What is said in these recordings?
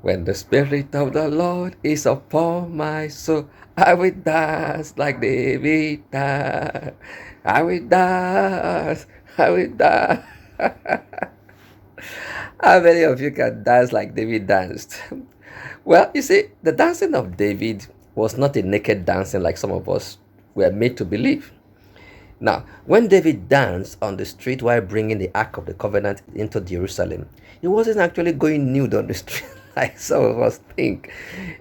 When the Spirit of the Lord is upon my soul, I will dance like David danced. I will dance. I will dance. How many of you can dance like David danced? Well, you see, the dancing of David was not a naked dancing like some of us were made to believe. Now, when David danced on the street while bringing the Ark of the Covenant into Jerusalem, he wasn't actually going nude on the street like some of us think.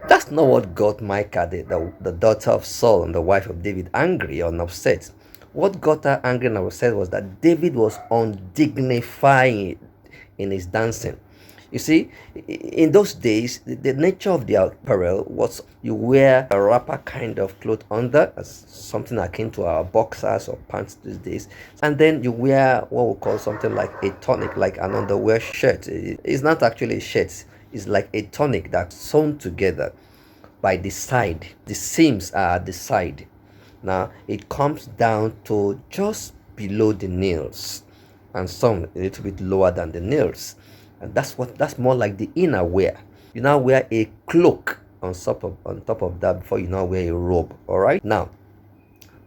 That's not what got Micah, the daughter of Saul and the wife of David, angry or upset. What got her angry and upset was that David was undignified in his dancing. You see, in those days, the nature of the apparel was you wear a wrapper kind of cloth under, as something akin to our boxers or pants these days, and then you wear what we call something like a tunic, like an underwear shirt. It's not actually a shirt, it's like a tunic that's sewn together by the side. The seams are at the side. Now it comes down to just below the nails, and some a little bit lower than the nails, and that's more like the inner wear. You now wear a cloak on top of that before you now wear a robe. All right. Now,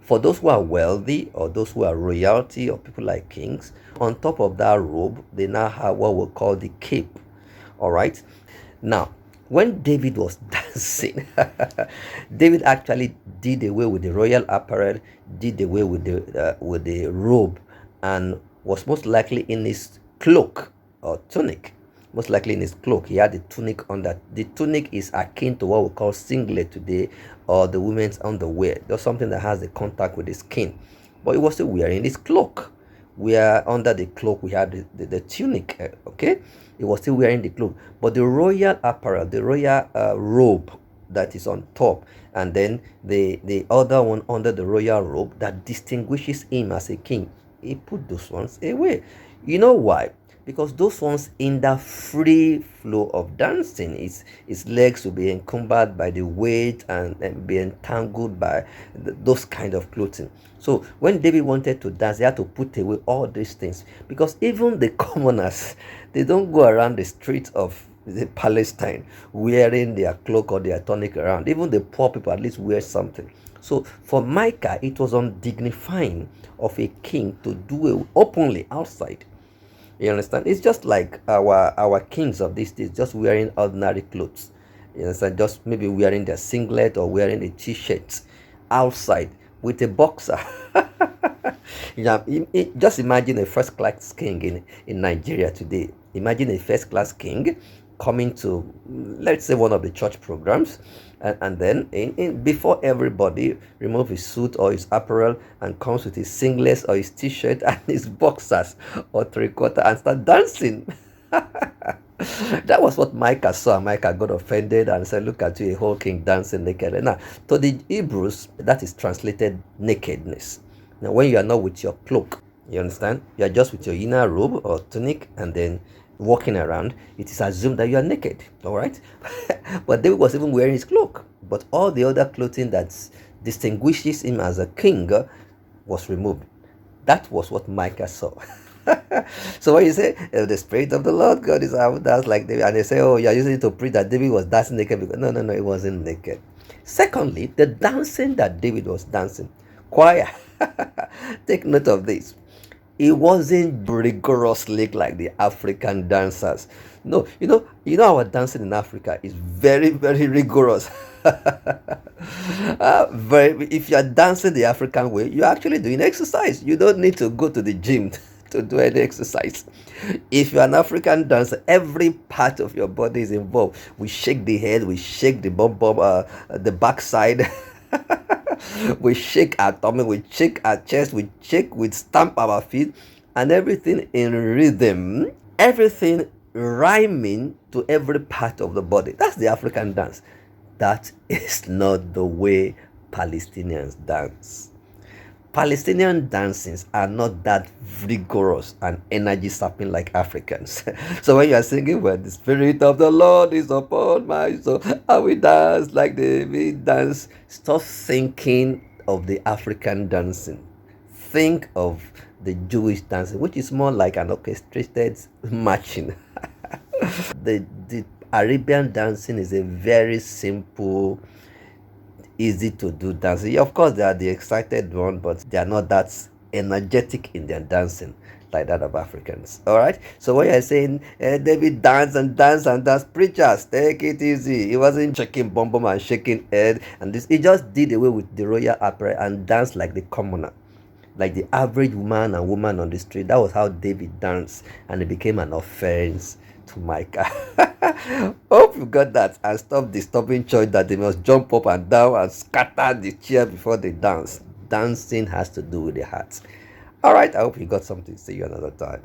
for those who are wealthy or those who are royalty or people like kings, on top of that robe, they now have what we call the cape. All right. Now, when David was dancing, David actually did away with the royal apparel, did away with the robe, and was most likely in his cloak or tunic. Most likely in his cloak, he had the tunic on that. The tunic is akin to what we call singlet today, or the women's underwear. Just something that has a contact with the skin. But he was still wearing his cloak. Where under the cloak we had the tunic. Okay, he was still wearing the cloak, but the royal apparel, the royal robe that is on top, and then the other one under the royal robe that distinguishes him as a king, he put those ones away. You know why? Because those ones in the free flow of dancing, his legs will be encumbered by the weight and be entangled by those kind of clothing. So when David wanted to dance, he had to put away all these things, because even the commoners, they don't go around the streets of the Palestine wearing their cloak or their tunic around. Even the poor people at least wear something. So for Micah, it was undignifying of a king to do it openly outside. You understand? It's just like our kings of these days just wearing ordinary clothes. You understand? Just maybe wearing their singlet or wearing a t-shirt outside with a boxer. Just imagine a first class king in Nigeria today. Imagine a first class king coming to, let's say, one of the church programs, and then before everybody remove his suit or his apparel and comes with his singlets or his t-shirt and his boxers or three-quarter and start dancing. That was what Micah saw. Micah got offended and said, look at you, a whole king dancing naked. Now, to the Hebrews, that is translated nakedness. Now, when you are not with your cloak, you understand? You are just with your inner robe or tunic and then walking around, it is assumed that you are naked. All right. But David was even wearing his cloak. But all the other clothing that distinguishes him as a king was removed. That was what Micah saw. So when you say the Spirit of the Lord God is out, that's like David, and they say, oh, you're using it to preach that David was dancing naked, because no, it wasn't naked. Secondly, the dancing that David was dancing, choir, take note of this. It wasn't rigorously like the African dancers. No, our dancing in Africa is very, very rigorous. If you are dancing the African way, you're actually doing exercise. You don't need to go to the gym to do any exercise. If you're an African dancer, every part of your body is involved. We shake the head, we shake the the backside. We shake our tummy, we shake our chest, we stamp our feet, and everything in rhythm, everything rhyming to every part of the body. That's the African dance. That is not the way Palestinians dance. Palestinian dancings are not that vigorous and energy sapping like Africans. So when you are singing, when the Spirit of the Lord is upon my soul, I will dance like David dance. Stop thinking of the African dancing. Think of the Jewish dancing, which is more like an orchestrated marching. The Arabian dancing is a very simple, easy to do dancing. Yeah, of course, they are the excited one, but they are not that energetic in their dancing like that of Africans. All right. So when you're saying David dance and dance and dance, preachers take it easy. He wasn't shaking bum bum and shaking head and this. He just did away with the royal apparel and danced like the commoner, like the average man and woman on the street. That was how David danced, and it became an offense to Micah. Hope you got that and stop disturbing church that they must jump up and down and scatter the chair before they dance. Dancing has to do with the heart. All right, I hope you got something. See you another time.